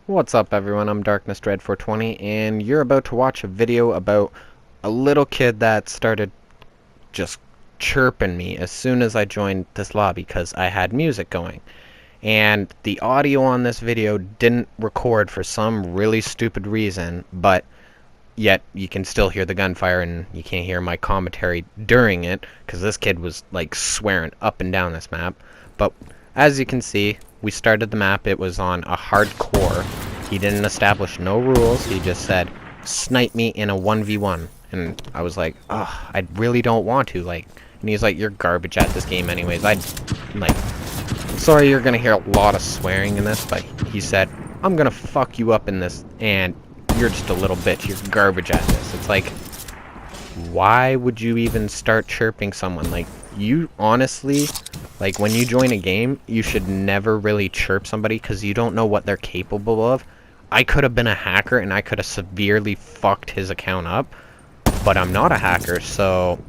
What's up everyone, I'm Darknessdredd420 and you're about to watch a video about a little kid that started just chirping me as soon as I joined this lobby because I had music going. And the audio on this video didn't record for some really stupid reason, but yet you can still hear the gunfire and you can't hear my commentary during it because this kid was like swearing up and down this map. But as you can see, we started the map. It was on a hardcore. He didn't establish no rules. He just said, snipe me in a 1v1. And I was like, ugh, I really don't want to. And he's like, you're garbage at this game anyways. Sorry you're gonna hear a lot of swearing in this, but he said, I'm gonna fuck you up in this, and you're just a little bitch. You're garbage at this. It's like, why would you even start chirping someone? Like, you honestly, like, when you join a game, you should never really chirp somebody because you don't know what they're capable of. I could have been a hacker and I could have severely fucked his account up, but I'm not a hacker, so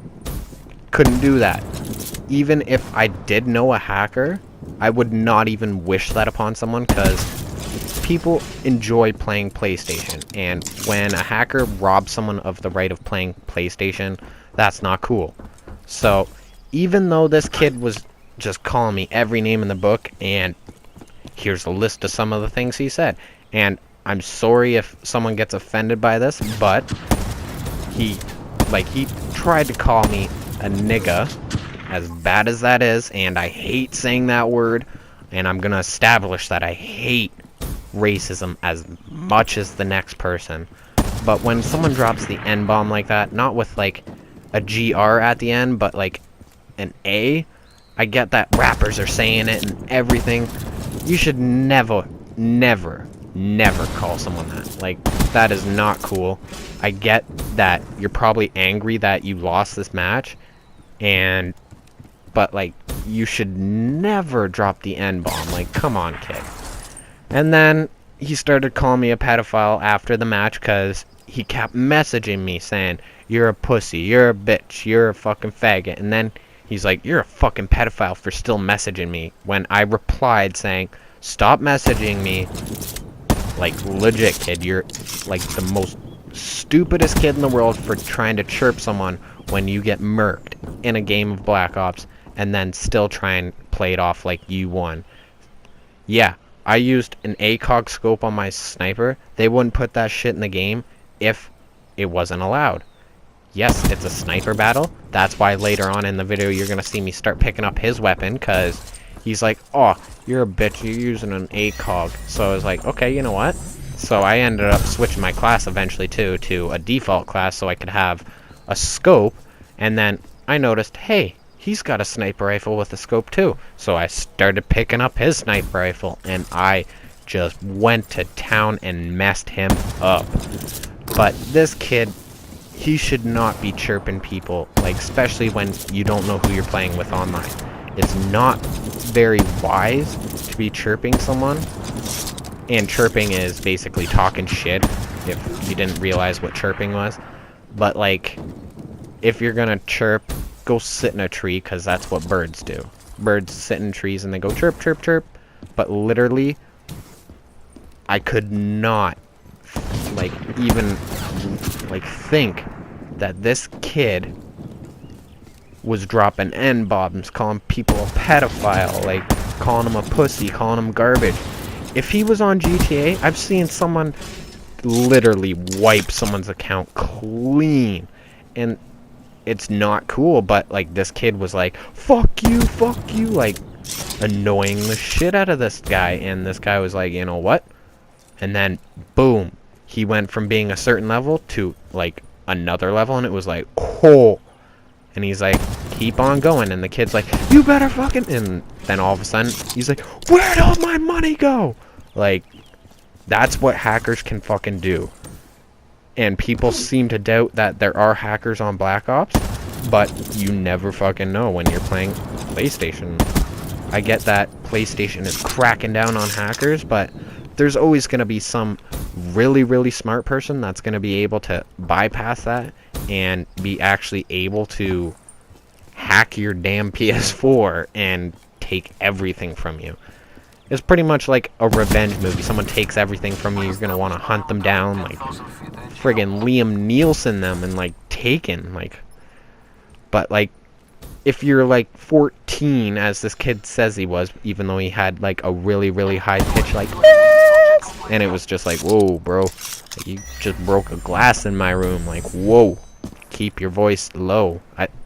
couldn't do that. Even if I did know a hacker, I would not even wish that upon someone because people enjoy playing PlayStation, and when a hacker robs someone of the right of playing PlayStation, that's not cool. So even though this kid was just calling me every name in the book, and here's a list of some of the things he said, and I'm sorry if someone gets offended by this, but he tried to call me a nigga, as bad as that is, and I hate saying that word, and I'm gonna establish that I hate racism as much as the next person. But when someone drops the N-bomb like that, not with like a GR at the end, but like an A, I get that rappers are saying it and everything. You should never call someone that. Like, that is not cool. I get that you're probably angry that you lost this match, but like, you should never drop the N-bomb. Like, come on, kid. And then he started calling me a pedophile after the match because he kept messaging me saying, you're a pussy, you're a bitch, you're a fucking faggot. And then he's like, you're a fucking pedophile for still messaging me. When I replied saying, stop messaging me. Like, legit, kid, you're like the most stupidest kid in the world for trying to chirp someone when you get murked in a game of Black Ops and then still try and play it off like you won. Yeah. I used an ACOG scope on my sniper. They wouldn't put that shit in the game if it wasn't allowed. Yes, it's a sniper battle. That's why later on in the video you're going to see me start picking up his weapon, because he's like, oh, you're a bitch, you're using an ACOG. So I was like, okay, you know what? So I ended up switching my class eventually too to a default class so I could have a scope, and then I noticed, hey, he's got a sniper rifle with a scope too. So I started picking up his sniper rifle and I just went to town and messed him up. But this kid, he should not be chirping people, like, especially when you don't know who you're playing with online. It's not very wise to be chirping someone. And chirping is basically talking shit, if you didn't realize what chirping was. But like, if you're gonna chirp, go sit in a tree, because that's what birds do. Birds sit in trees and they go chirp, chirp, chirp. But literally, I could not, like, even, like, think that this kid was dropping N-bombs, calling people a pedophile, like, calling them a pussy, calling them garbage. If he was on GTA, I've seen someone literally wipe someone's account clean. And it's not cool, but like, this kid was like, fuck you, like, annoying the shit out of this guy, and this guy was like, you know what? And then boom, he went from being a certain level to like another level, and it was like, oh. And he's like, keep on going, and the kid's like, you better fucking, and then all of a sudden he's like, where'd all my money go? Like, that's what hackers can fucking do. And people seem to doubt that there are hackers on Black Ops, but you never fucking know when you're playing PlayStation. I get that PlayStation is cracking down on hackers, but there's always going to be some really smart person that's going to be able to bypass that and be actually able to hack your damn PS4 and take everything from you. It's pretty much like a revenge movie. Someone takes everything from you, you're gonna want to hunt them down, like friggin' Liam Neeson them and like Taken, like. But like, if you're like 14, as this kid says he was, even though he had like a really, really high pitch, like, and it was just like, whoa, bro, like, you just broke a glass in my room, like, whoa, keep your voice low.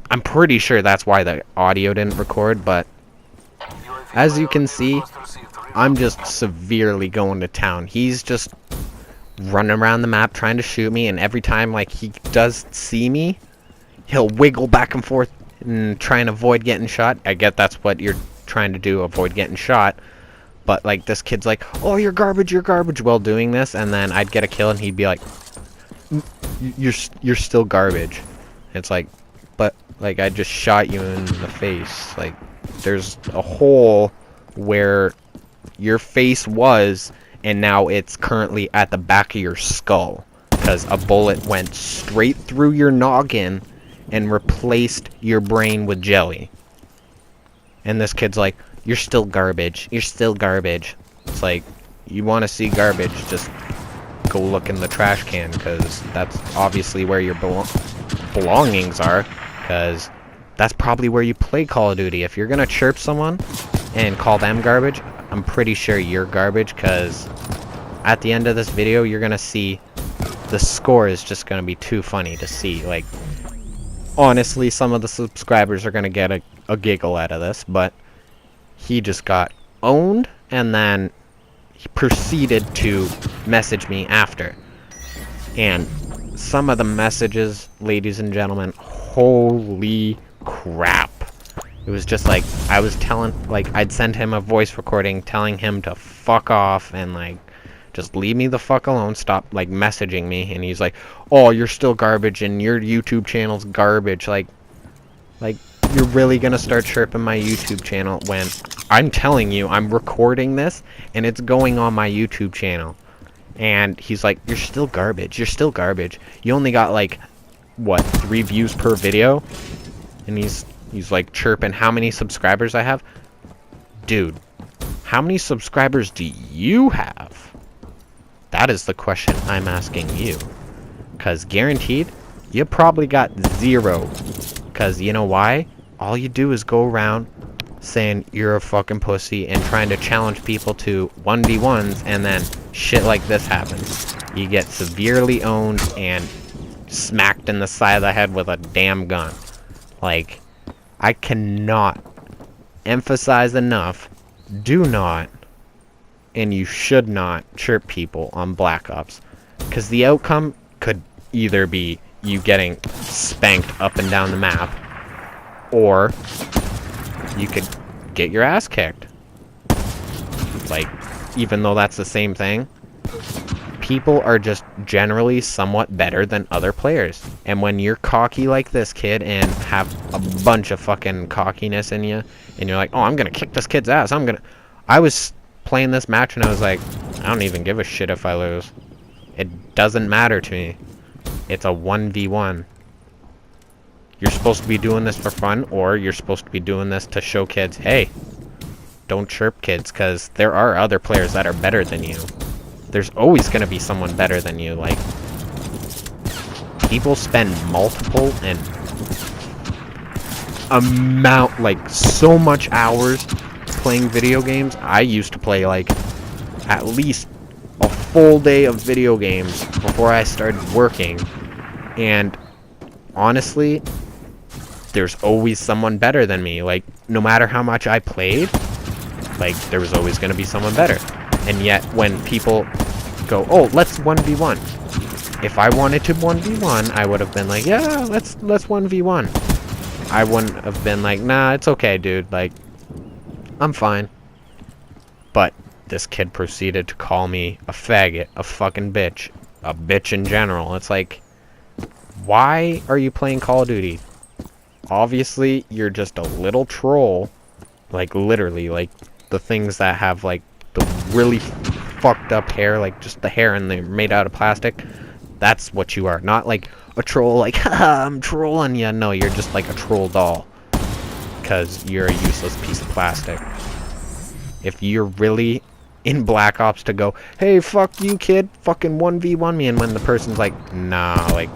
I'm pretty sure that's why the audio didn't record, but as you can see, I'm just severely going to town. He's just running around the map trying to shoot me, and every time like he does see me, he'll wiggle back and forth and try and avoid getting shot. I get that's what you're trying to do, avoid getting shot. But like this kid's like, oh, you're garbage, while doing this, and then I'd get a kill and he'd be like, you're still garbage. It's like, but like I just shot you in the face. Like there's a hole where your face was, and now it's currently at the back of your skull because a bullet went straight through your noggin and replaced your brain with jelly. And this kid's like, you're still garbage, It's like, you want to see garbage, just go look in the trash can, because that's obviously where your belongings are, because that's probably where you play Call of Duty. If you're gonna chirp someone and call them garbage, I'm pretty sure you're garbage, because at the end of this video, you're gonna see the score is just gonna be too funny to see. Like, honestly, some of the subscribers are gonna get a giggle out of this, but he just got owned, and then he proceeded to message me after. And some of the messages, ladies and gentlemen, holy crap. It was just like, I was telling, like, I'd send him a voice recording telling him to fuck off and, like, just leave me the fuck alone, stop, like, messaging me. And he's like, oh, you're still garbage and your YouTube channel's garbage. Like, you're really gonna start chirping my YouTube channel when I'm telling you I'm recording this and it's going on my YouTube channel. And he's like, you're still garbage, you only got like, what, 3 views per video? And he's like chirping how many subscribers I have. Dude, how many subscribers do you have? That is the question I'm asking you. Because guaranteed, you probably got 0. Because you know why? All you do is go around saying you're a fucking pussy and trying to challenge people to 1v1s, and then shit like this happens. You get severely owned and smacked in the side of the head with a damn gun. Like, I cannot emphasize enough, do not, and you should not chirp people on Black Ops. Because the outcome could either be you getting spanked up and down the map, or you could get your ass kicked. Like, even though that's the same thing, people are just generally somewhat better than other players. And when you're cocky like this kid and have a bunch of fucking cockiness in you, and you're like, oh, I'm gonna kick this kid's ass, I was playing this match and I was like, I don't even give a shit if I lose. It doesn't matter to me. It's a 1v1. You're supposed to be doing this for fun, or you're supposed to be doing this to show kids, hey, don't chirp kids, because there are other players that are better than you. There's always going to be someone better than you. Like, people spend multiple and like, so much hours playing video games. I used to play, like, at least a full day of video games before I started working. And honestly, there's always someone better than me. Like, no matter how much I played, like, there was always going to be someone better. And yet, when people go, oh, let's 1v1. If I wanted to 1v1, I would have been like, yeah, let's 1v1. I wouldn't have been like, nah, it's okay, dude. Like, I'm fine. But this kid proceeded to call me a faggot, a fucking bitch, a bitch in general. It's like, why are you playing Call of Duty? Obviously, you're just a little troll. Like, literally, like, the things that have, like, the really fucked up hair, like, just the hair and they're made out of plastic. That's what you are. Not, like, a troll, like, haha, I'm trolling ya. No, you're just, like, a troll doll. Because you're a useless piece of plastic. If you're really in Black Ops to go, hey, fuck you, kid, fucking 1v1 me, and when the person's like, nah, like,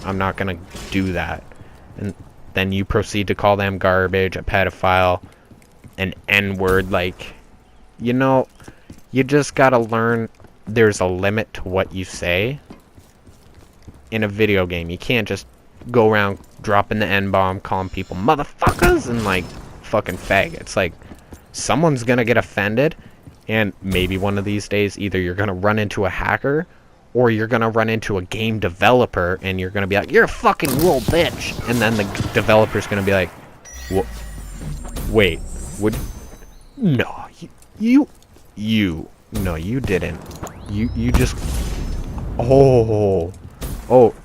I'm not gonna do that, and then you proceed to call them garbage, a pedophile, an N-word, like, you know, you just gotta learn there's a limit to what you say in a video game. You can't just go around dropping the N-bomb, calling people motherfuckers and, like, fucking faggots. Like, someone's gonna get offended, and maybe one of these days, either you're gonna run into a hacker, or you're gonna run into a game developer, and you're gonna be like, you're a fucking little bitch! And then the developer's gonna be like, wait, would... No, no, you didn't. You just... Oh,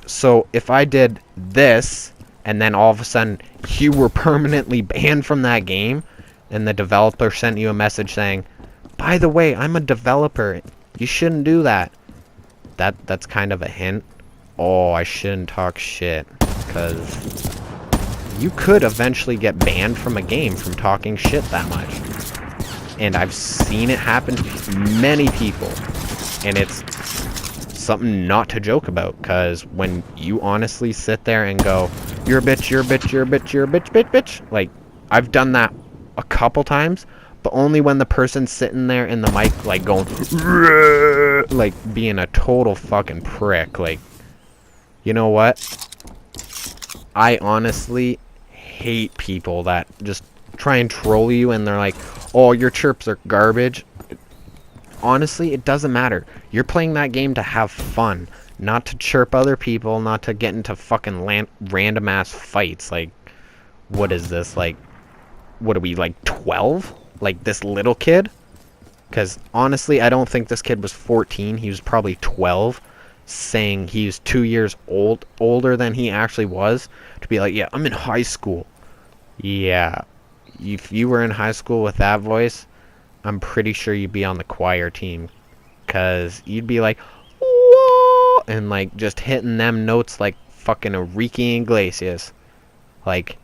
so if I did this, and then all of a sudden you were permanently banned from that game, and the developer sent you a message saying, by the way, I'm a developer, you shouldn't do that. That's kind of a hint. Oh, I shouldn't talk shit, because you could eventually get banned from a game from talking shit that much. And I've seen it happen to many people, and it's something not to joke about, because when you honestly sit there and go, you're a bitch, you're a bitch, you're a bitch, you're a bitch, bitch, like, I've done that a couple times, but only when the person's sitting there in the mic, like, going, like, being a total fucking prick. Like, you know what? I honestly hate people that just try and troll you, and they're like, oh, your chirps are garbage. Honestly, it doesn't matter. You're playing that game to have fun, not to chirp other people, not to get into fucking random ass fights. Like, what is this? Like, what are we, like 12? Like this little kid? Because honestly, I don't think this kid was 14. He was probably 12, saying he's 2 years older than he actually was, to be like, yeah, I'm in high school. Yeah, if you were in high school with that voice, I'm pretty sure you'd be on the choir team, because you'd be like, whoa, and like just hitting them notes like fucking Enrique Iglesias. Like,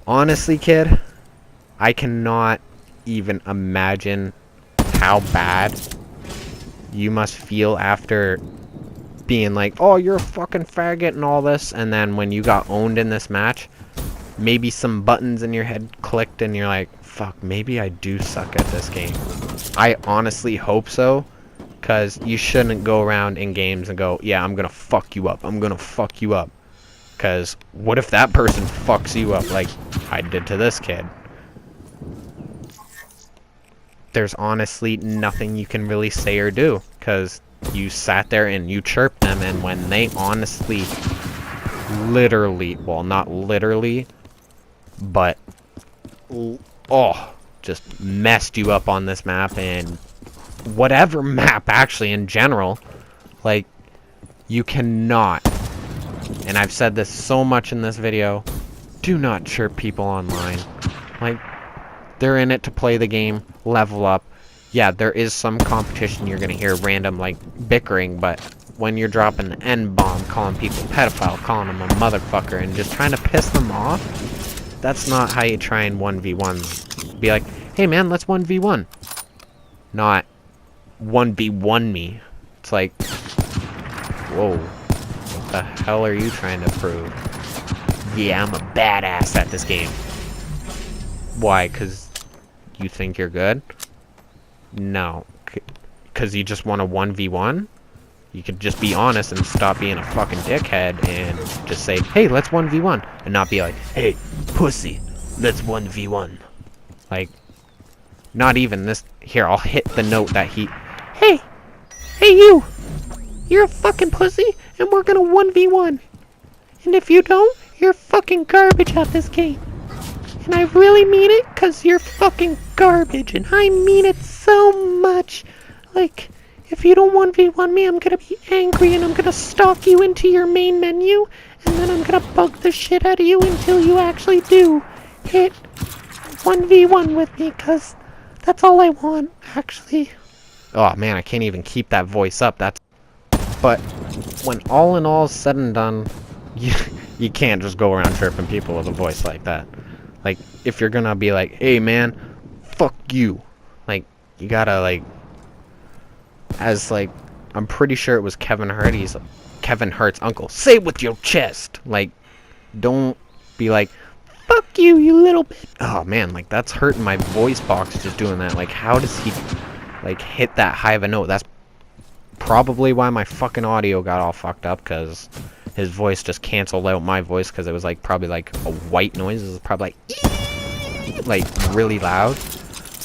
honestly, kid, I cannot even imagine how bad you must feel after being like, oh, you're a fucking faggot and all this, and then when you got owned in this match, maybe some buttons in your head clicked and you're like, fuck, maybe I do suck at this game. I honestly hope so, because you shouldn't go around in games and go, yeah, I'm gonna fuck you up, I'm gonna fuck you up. Because what if that person fucks you up like I did to this kid? There's honestly nothing you can really say or do, because you sat there and you chirped them, and when they honestly, literally, well, not literally, but, oh, just messed you up on this map, and whatever map, actually, in general, like, you cannot, and I've said this so much in this video, do not chirp people online. Like, they're in it to play the game, level up. Yeah, there is some competition, you're gonna hear random, like, bickering, but when you're dropping the N-bomb, calling people pedophile, calling them a motherfucker, and just trying to piss them off, that's not how you try and 1v1. Be like, hey man, let's 1v1. Not 1v1 me. It's like, whoa, what the hell are you trying to prove? Yeah, I'm a badass at this game. Why? Because you think you're good? No. Because you just want a 1v1? You could just be honest and stop being a fucking dickhead and just say, hey, let's 1v1. And not be like, hey, pussy, let's 1v1. Like, not even this. Here, I'll hit the note that he... Hey you! You're a fucking pussy, and we're gonna 1v1. And if you don't, you're fucking garbage at this game. And I really mean it, because you're fucking garbage, and I mean it so much. Like, if you don't 1v1 me, I'm gonna be angry, and I'm gonna stalk you into your main menu, and then I'm gonna bug the shit out of you until you actually do hit 1v1 with me, because that's all I want, actually. Oh man, I can't even keep that voice up. But when all in all is said and done, you can't just go around chirping people with a voice like that. Like, if you're gonna be like, hey man, fuck you. Like, you gotta, like, as, like, I'm pretty sure it was Kevin Hart's uncle. Say it with your chest. Like, don't be like, fuck you, you little bitch. Oh, man, like, that's hurting my voice box just doing that. Like, how does he, like, hit that high of a note? That's probably why my fucking audio got all fucked up, because his voice just canceled out my voice, because it was, like, probably, like, a white noise. It was probably, like, really loud.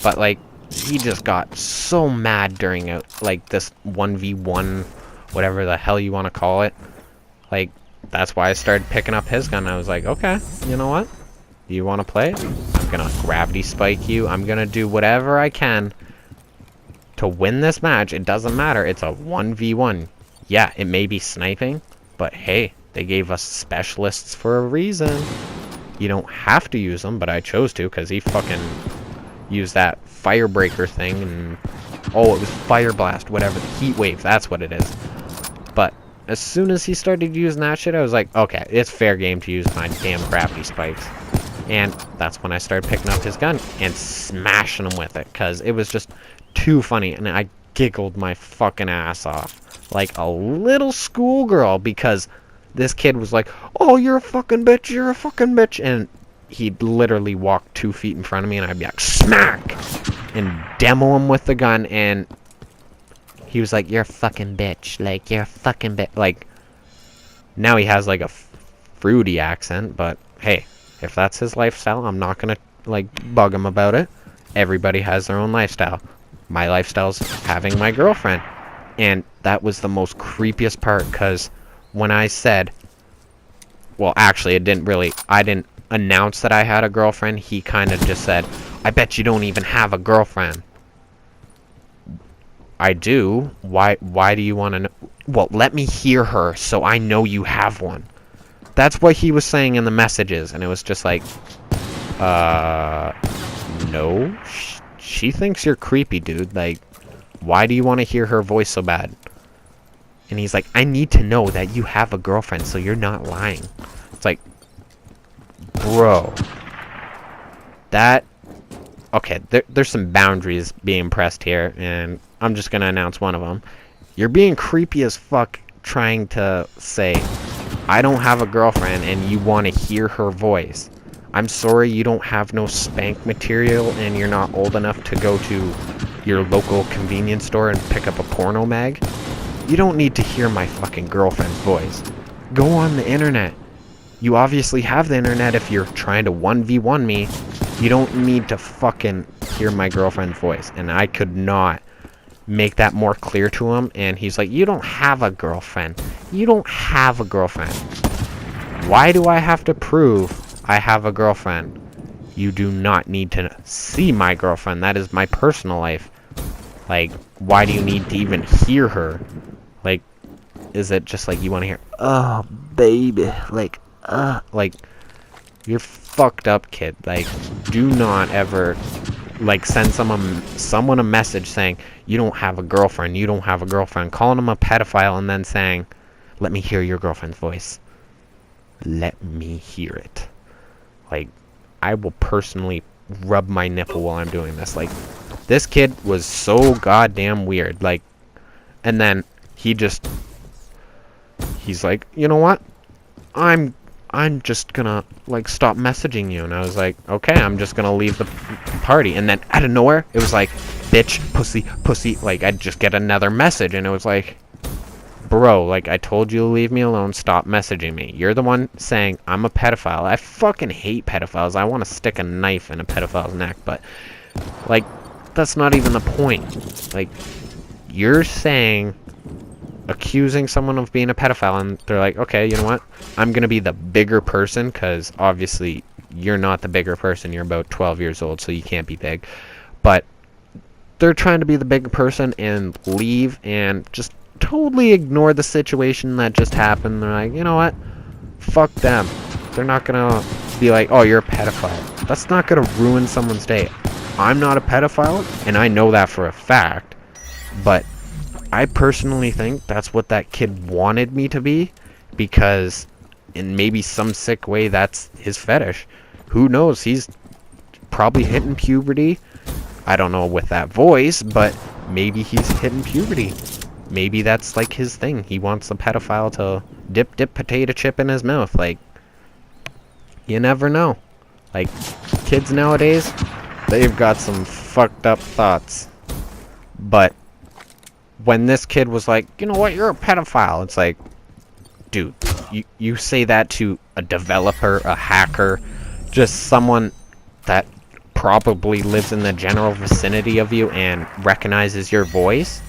But, like, he just got so mad during, like, this 1v1, whatever the hell you want to call it. Like, that's why I started picking up his gun. I was like, okay, you know what? You want to play? I'm gonna gravity spike you. I'm gonna do whatever I can to win this match. It doesn't matter. It's a 1v1. Yeah, it may be sniping, but hey, they gave us specialists for a reason. You don't have to use them, but I chose to, because he fucking used that firebreaker thing, and oh, it was fire blast, whatever, the heat wave, that's what it is. But as soon as he started using that shit, I was like, okay, it's fair game to use my damn gravity spikes. And that's when I started picking up his gun and smashing him with it, because it was just too funny, and I giggled my fucking ass off like a little schoolgirl, because this kid was like, oh, you're a fucking bitch, you're a fucking bitch, and he'd literally walk 2 feet in front of me, and I'd be like, smack, and demo him with the gun, and he was like, you're a fucking bitch, like, you're a fucking bitch. Like, now he has, like, a fruity accent, but hey, if that's his lifestyle, I'm not gonna, like, bug him about it. Everybody has their own lifestyle. My lifestyle's having my girlfriend. And that was the most creepiest part, because when I said, well, actually, I didn't announce that I had a girlfriend. He kind of just said, I bet you don't even have a girlfriend. I do. Why do you want to know? Well, let me hear her so I know you have one. That's what he was saying in the messages, and it was just like, no. She thinks you're creepy, dude. Like, why do you want to hear her voice so bad? And he's like, I need to know that you have a girlfriend, so you're not lying. It's like, bro. That... Okay, there's some boundaries being pressed here, and I'm just gonna announce one of them. You're being creepy as fuck trying to say, I don't have a girlfriend, and you want to hear her voice. I'm sorry you don't have no spank material, and you're not old enough to go to your local convenience store and pick up a porno mag. You don't need to hear my fucking girlfriend's voice. Go on the internet. You obviously have the internet if you're trying to 1v1 me. You don't need to fucking hear my girlfriend's voice. And I could not make that more clear to him. And he's like, you don't have a girlfriend. You don't have a girlfriend. Why do I have to prove I have a girlfriend? You do not need to see my girlfriend. That is my personal life. Like, why do you need to even hear her? Like, is it just like you want to hear, oh, baby, like, you're fucked up, kid. Like, do not ever, like, send someone a message saying, you don't have a girlfriend, you don't have a girlfriend, calling them a pedophile, and then saying, let me hear your girlfriend's voice. Let me hear it. Like, I will personally rub my nipple while I'm doing this. Like, this kid was so goddamn weird. Like, and then he's like, you know what? I'm just gonna, like, stop messaging you. And I was like, okay, I'm just gonna leave the party. And then out of nowhere, it was like, bitch, pussy. Like, I'd just get another message, and it was like, bro, like, I told you to leave me alone. Stop messaging me. You're the one saying I'm a pedophile. I fucking hate pedophiles. I want to stick a knife in a pedophile's neck, but, like, that's not even the point. Like, you're saying, accusing someone of being a pedophile, and they're like, okay, you know what? I'm gonna be the bigger person, because obviously you're not the bigger person. You're about 12 years old, so you can't be big. But they're trying to be the bigger person and leave and just totally ignore the situation that just happened. They're like, you know what? Fuck them. They're not gonna be like, oh, you're a pedophile. That's not gonna ruin someone's day. I'm not a pedophile, and I know that for a fact, but I personally think that's what that kid wanted me to be, because in maybe some sick way that's his fetish. Who knows? He's probably hitting puberty. I don't know with that voice, but maybe he's hitting puberty. Maybe that's like his thing. He wants the pedophile to dip potato chip in his mouth. Like, you never know. Like, kids nowadays, they've got some fucked up thoughts. But when this kid was like, you know what, you're a pedophile, it's like, dude, you say that to a developer, a hacker, just someone that probably lives in the general vicinity of you and recognizes your voice?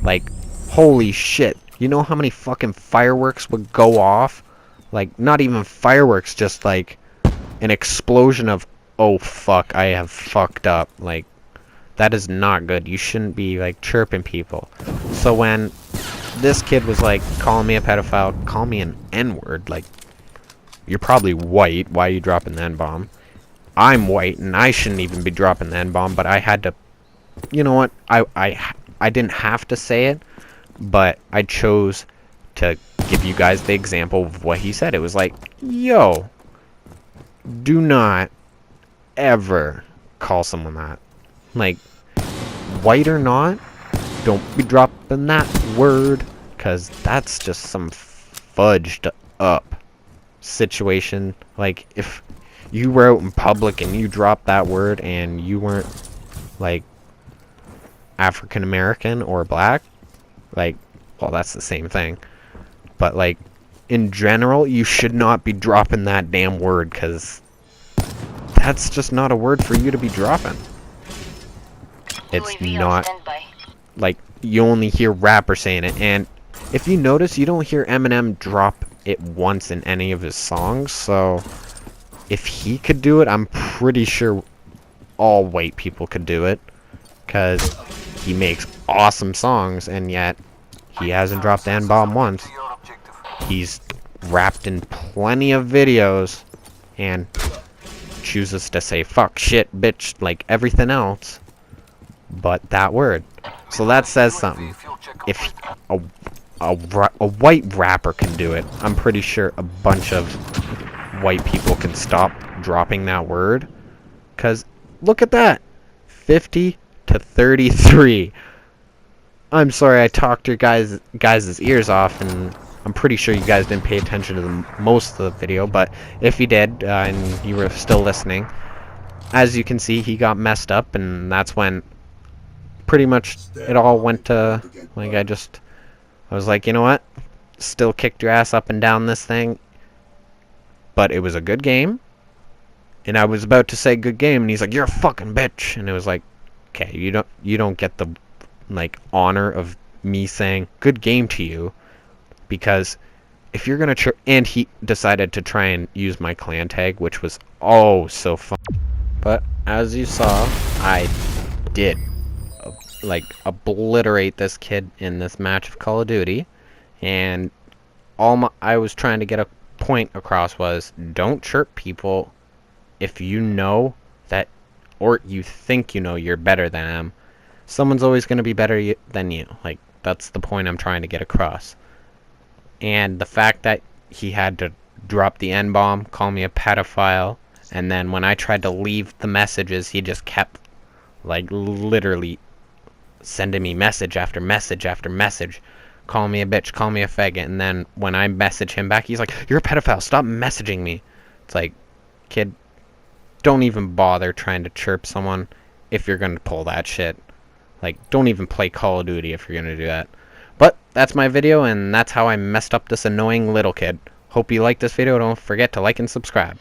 Like, holy shit. You know how many fucking fireworks would go off? Like, not even fireworks, just like an explosion of, oh fuck, I have fucked up. Like, that is not good. You shouldn't be like chirping people. So when this kid was like calling me a pedophile, call me an N-word, like, you're probably white, why are you dropping the N-bomb? I'm white and I shouldn't even be dropping the N-bomb, but I had to, you know what, I didn't have to say it, but I chose to give you guys the example of what he said. It was like, yo, do not ever call someone that. Like, white or not, don't be dropping that word, because that's just some fudged up situation. Like, if you were out in public and you dropped that word and you weren't, like, African American or black, like, well, that's the same thing. But, like, in general, you should not be dropping that damn word, because that's just not a word for you to be dropping. It's not, like, you only hear rappers saying it, and if you notice, you don't hear Eminem drop it once in any of his songs, so if he could do it, I'm pretty sure all white people could do it, because he makes awesome songs, and yet he hasn't dropped the N-bomb once. He's rapped in plenty of videos, and chooses to say fuck, shit, bitch, like everything else, but that word. So that says something. If a white rapper can do it, I'm pretty sure a bunch of white people can stop dropping that word. Because look at that, 50 to 33. I'm sorry I talked your guys' ears off, and I'm pretty sure you guys didn't pay attention to most of the video, but if you did, and you were still listening, as you can see, he got messed up, and that's when pretty much it all went to, like, I was like, you know what, still kicked your ass up and down this thing, but it was a good game, and I was about to say good game, and he's like, you're a fucking bitch, and it was like, okay, you don't get the, like, honor of me saying good game to you, because if you're gonna and he decided to try and use my clan tag, which was oh so fun, but as you saw, I did like obliterate this kid in this match of Call of Duty, and I was trying to get a point across was, don't chirp people if you know that, or you think you know you're better than them. Someone's always going to be better than you. Like, that's the point I'm trying to get across. And the fact that he had to drop the N-bomb, call me a pedophile, and then when I tried to leave the messages, he just kept, like, literally sending me message after message after message, call me a bitch, call me a faggot, and then when I message him back, he's like, you're a pedophile, stop messaging me. It's like, kid, don't even bother trying to chirp someone if you're gonna pull that shit. Like, don't even play Call of Duty if you're gonna do that. But that's my video, and that's how I messed up this annoying little kid. Hope you liked this video. Don't forget to like and subscribe.